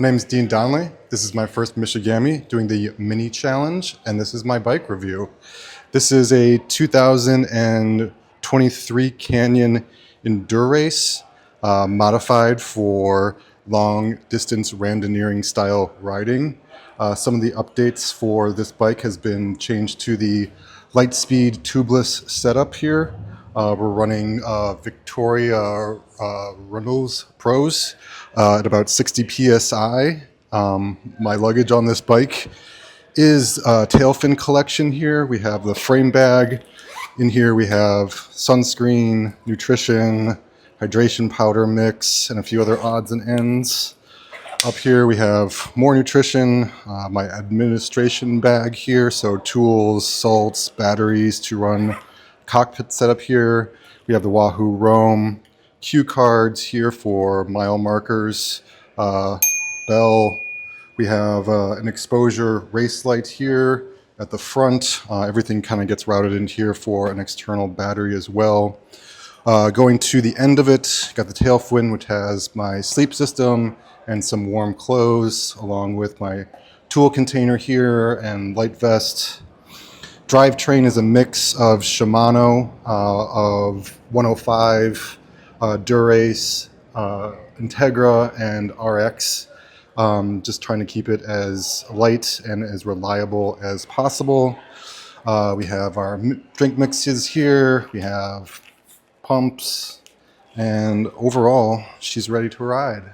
My name is Dean Donnelly. This is my first Mishigami doing the mini challenge, and this is my bike review. This is a 2023 Canyon Endurace, modified for long distance randoneering style riding. Some of the updates for this bike has been changed to the Lightspeed tubeless setup here. We're running Victoria Runnels Pros at about 60 psi. My luggage on this bike is a tailfin collection here. We have the frame bag. In here we have sunscreen, nutrition, hydration powder mix, and a few other odds and ends. Up here we have more nutrition, my administration bag here, so tools, salts, batteries to run cockpit setup here. We have the Wahoo Roam, cue cards here for mile markers, bell. We have an exposure race light here at the front. Everything kind of gets routed in here for an external battery as well. Going to the end of it, got the tailfin, which has my sleep system and some warm clothes, along with my tool container here and light vest. Drivetrain is a mix of Shimano, of 105, Durace, Integra, and RX. Just trying to keep it as light and as reliable as possible. We have our drink mixes here. We have pumps, and overall, she's ready to ride.